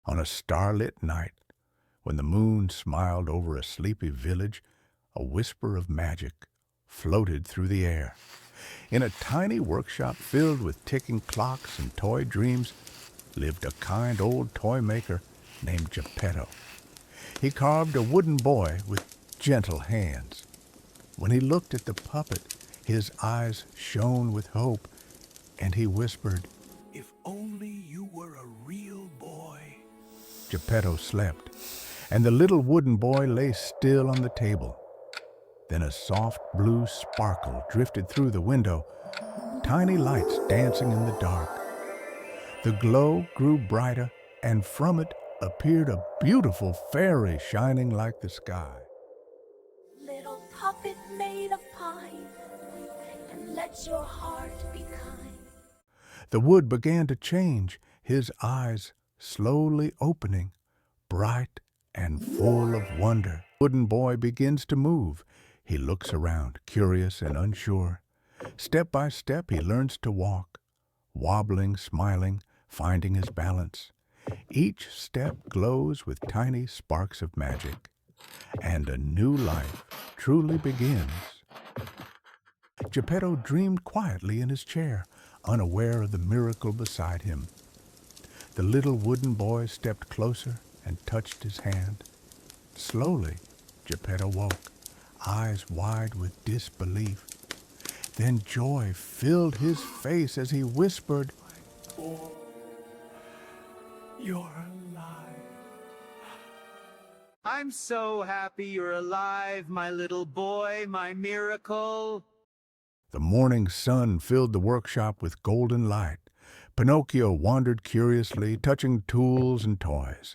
On a starlit night, when the moon smiled over a sleepy village, a whisper of magic floated through the air. In a tiny workshop filled with ticking clocks and toy dreams lived a kind old toy maker named Geppetto. He carved a wooden boy with gentle hands. When he looked at the puppet, his eyes shone with hope, and he whispered, "If only you were a real boy." Geppetto slept, and the little wooden boy lay still on the table. Then a soft blue sparkle drifted through the window, tiny lights dancing in the dark. The glow grew brighter, and from it appeared a beautiful fairy shining like the sky. Little puppet made of pine, and let your heart be kind. The wood began to change, his eyes slowly opening, bright and full of wonder. The wooden boy begins to move. He looks around, curious and unsure. Step by step, he learns to walk, wobbling, smiling, finding his balance. Each step glows with tiny sparks of magic, and a new life truly begins. Geppetto dreamed quietly in his chair, unaware of the miracle beside him. The little wooden boy stepped closer and touched his hand. Slowly, Geppetto woke, eyes wide with disbelief. Then joy filled his face as he whispered, "Boy, you're alive." I'm so happy you're alive, my little boy, my miracle. The morning sun filled the workshop with golden light. Pinocchio wandered curiously, touching tools and toys.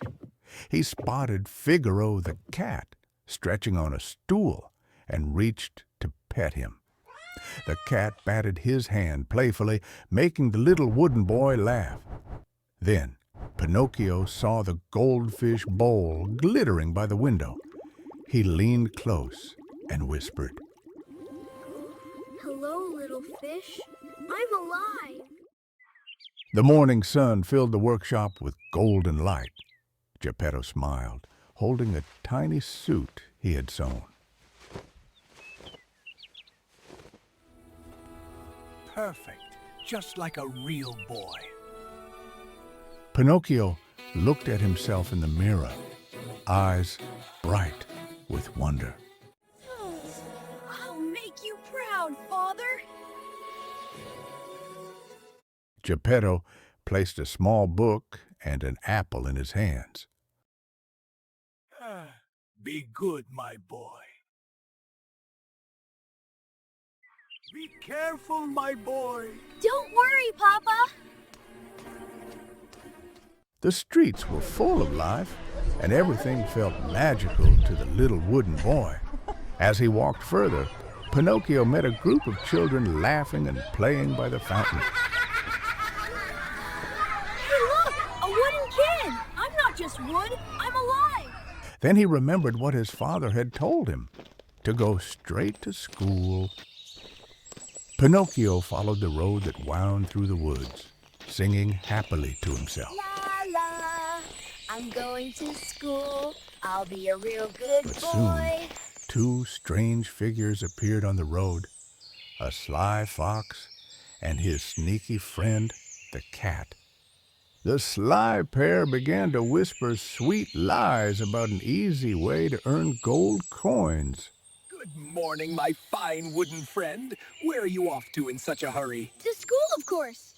He spotted Figaro the cat stretching on a stool and reached to pet him. The cat batted his hand playfully, making the little wooden boy laugh. Then Pinocchio saw the goldfish bowl glittering by the window. He leaned close and whispered, Hello, little fish. I'm alive. The morning sun filled the workshop with golden light. Geppetto smiled, holding a tiny suit he had sewn. Perfect, just like a real boy. Pinocchio looked at himself in the mirror, eyes bright with wonder. I'll make you proud, Father. Geppetto placed a small book and an apple in his hands. Be good, my boy. Be careful, my boy. Don't worry, Papa. The streets were full of life, and everything felt magical to the little wooden boy. As he walked further, Pinocchio met a group of children laughing and playing by the fountain. Hey, look! A wooden kid! I'm not just wood, I'm alive! Then he remembered what his father had told him, to go straight to school. Pinocchio followed the road that wound through the woods, singing happily to himself. La la, I'm going to school. I'll be a real good But boy. soon, two strange figures appeared on the road, a sly fox and his sneaky friend, the cat. The sly pair began to whisper sweet lies about an easy way to earn gold coins. Good morning, my fine wooden friend. Where are you off to in such a hurry? To school, of course.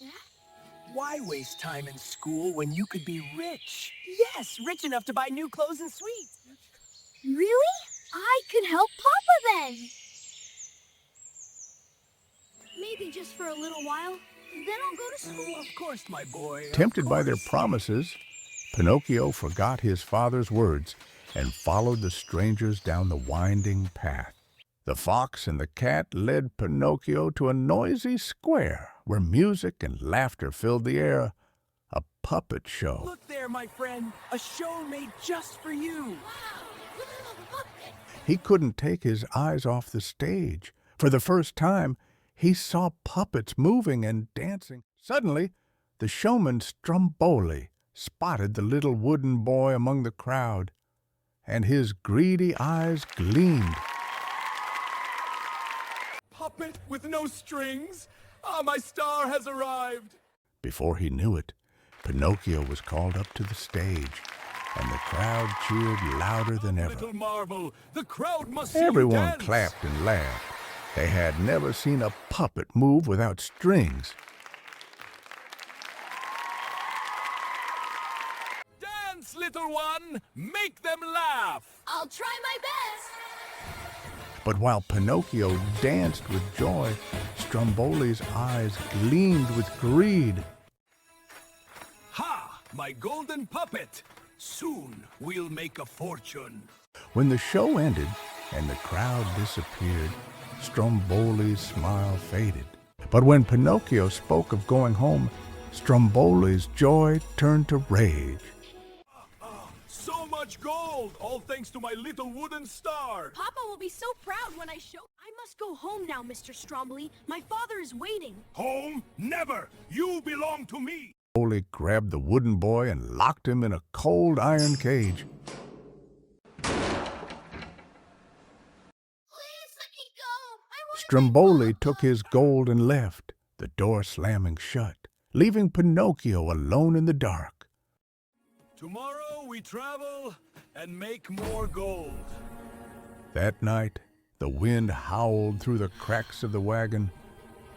Why waste time in school when you could be rich? Yes, rich enough to buy new clothes and sweets. Really? I could help Papa then. Maybe just for a little while. Then I'll go to school. Of course, my boy. of Tempted by their course. promises, Pinocchio forgot his father's words and followed the strangers down the winding path. The fox and the cat led Pinocchio to a noisy square where music and laughter filled the air, a puppet show. Look there, my friend. A show made just for you. He couldn't take his eyes off the stage. For the first time, he saw puppets moving and dancing. Suddenly, the showman Stromboli spotted the little wooden boy among the crowd, and his greedy eyes gleamed. Puppet with no strings? Ah, my star has arrived. Before he knew it, Pinocchio was called up to the stage, and the crowd cheered louder than ever. Little marvel, the crowd must see you Everyone dance. clapped and laughed. They had never seen a puppet move without strings. Dance, little one. Make them laugh. I'll try my best. But while Pinocchio danced with joy, Stromboli's eyes gleamed with greed. Ha! My golden puppet. Soon we'll make a fortune. When the show ended and the crowd disappeared, Stromboli's smile faded. But when Pinocchio spoke of going home, Stromboli's joy turned to rage. So much gold, all thanks to my little wooden star. Papa will be so proud when I show... I must go home now, Mr. Stromboli. My father is waiting. Home? Never. You belong to me. Stromboli grabbed the wooden boy and locked him in a cold iron cage. Please let me go. I want Stromboli took his gold and left, the door slamming shut, leaving Pinocchio alone in the dark. Tomorrow we travel and make more gold. That night, the wind howled through the cracks of the wagon.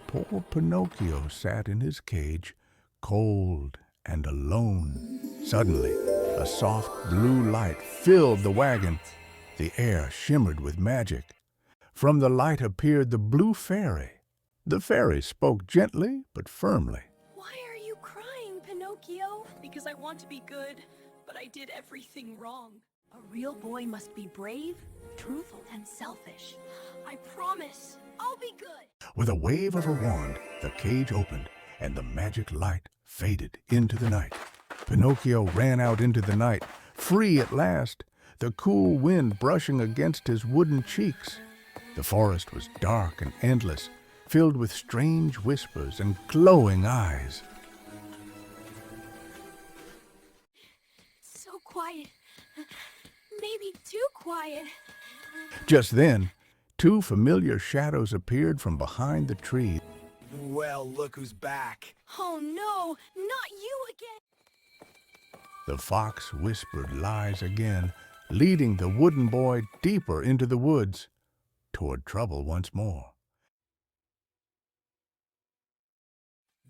Poor Pinocchio sat in his cage, cold and alone. Suddenly, a soft blue light filled the wagon. The air shimmered with magic. From the light appeared the blue fairy. The fairy spoke gently but firmly. Why are you crying, Pinocchio? Because I want to be good, but I did everything wrong. A real boy must be brave, truthful, and selfish. I promise, I'll be good. With a wave of her wand, the cage opened, and the magic light faded into the night. Pinocchio ran out into the night, free at last, the cool wind brushing against his wooden cheeks. The forest was dark and endless, filled with strange whispers and glowing eyes. So quiet. Maybe too quiet. Just then, two familiar shadows appeared from behind the tree. Well, look who's back. Oh no, not you again. The fox whispered lies again, leading the wooden boy deeper into the woods, toward trouble once more.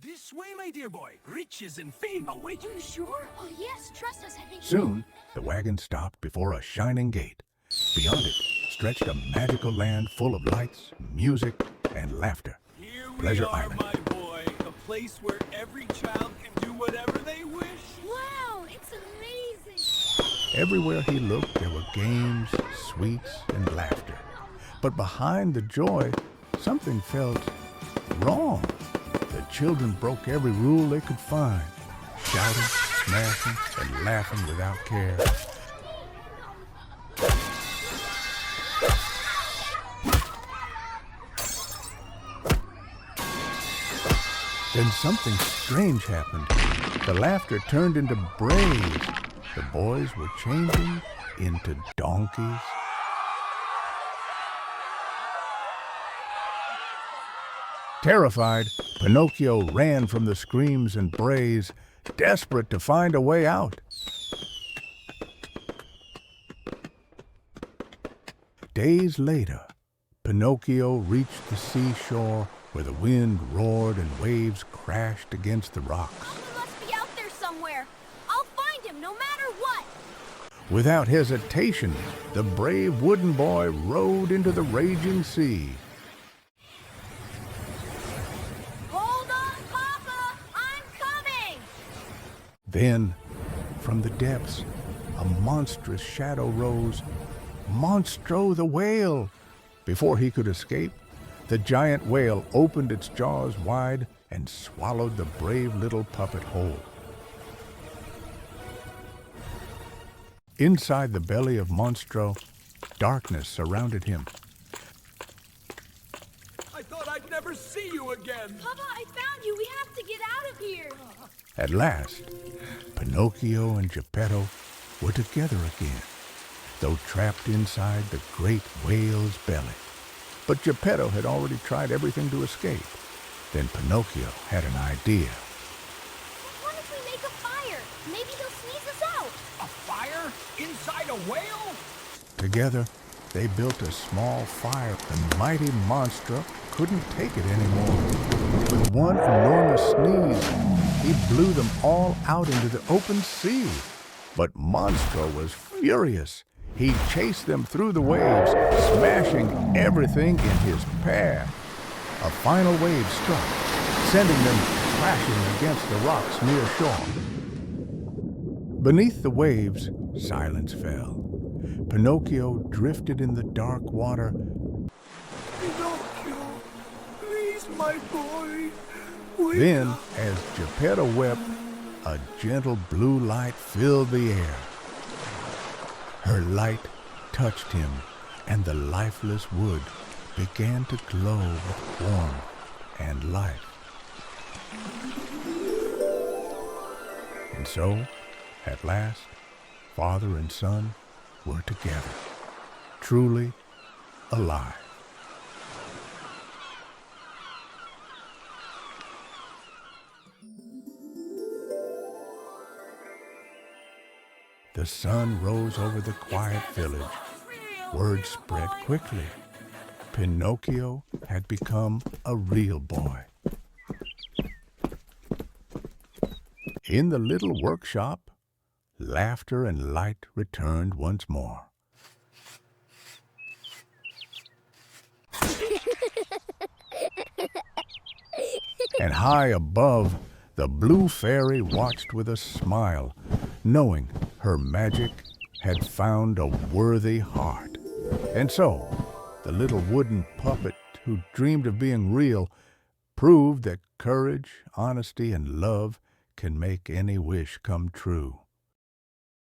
This way, my dear boy. Riches and fame await you. You sure? Oh, yes, trust us. I think Soon, the wagon stopped before a shining gate. Beyond it stretched a magical land full of lights, music, and laughter. Here we Pleasure are, Island. my boy. A place where every child can do whatever they wish. Wow, it's amazing. Everywhere he looked, there were games, sweets, and laughter. But behind the joy, something felt wrong. The children broke every rule they could find, shouting, smashing, and laughing without care. Then something strange happened. The laughter turned into brays. The boys were changing into donkeys. Terrified, Pinocchio ran from the screams and brays, desperate to find a way out. Days later, Pinocchio reached the seashore where the wind roared and waves crashed against the rocks. He must be out there somewhere. I'll find him no matter what. Without hesitation, the brave wooden boy rode into the raging sea. Hold on, Papa! I'm coming! Then, from the depths, a monstrous shadow rose. Monstro the whale! Before he could escape, the giant whale opened its jaws wide and swallowed the brave little puppet whole. Inside the belly of Monstro, darkness surrounded him. I thought I'd never see you again. again. Papa, I found you. We have to get out of here. At last, Pinocchio and Geppetto were together again, though trapped inside the great whale's belly. But Geppetto had already tried everything to escape. Then Pinocchio had an idea. What if we make a fire? Maybe he'll sneeze us out. A fire? Inside a whale? Together, they built a small fire. The mighty monster couldn't take it anymore. With one enormous sneeze, he blew them all out into the open sea. But Monstro was furious. He chased them through the waves, smashing everything in his path. A final wave struck, sending them crashing against the rocks near shore. Beneath the waves, silence fell. Pinocchio drifted in the dark water. Pinocchio, please, my boy. Wake Then, up. as Geppetto wept, a gentle blue light filled the air. Her light touched him, and the lifeless wood began to glow with warmth and life. And so, at last, father and son were together, truly alive. The sun rose over the quiet village. Word spread quickly. Pinocchio had become a real boy. In the little workshop, laughter and light returned once more. And high above, the blue fairy watched with a smile, knowing her magic had found a worthy heart. And so, the little wooden puppet who dreamed of being real proved that courage, honesty, and love can make any wish come true.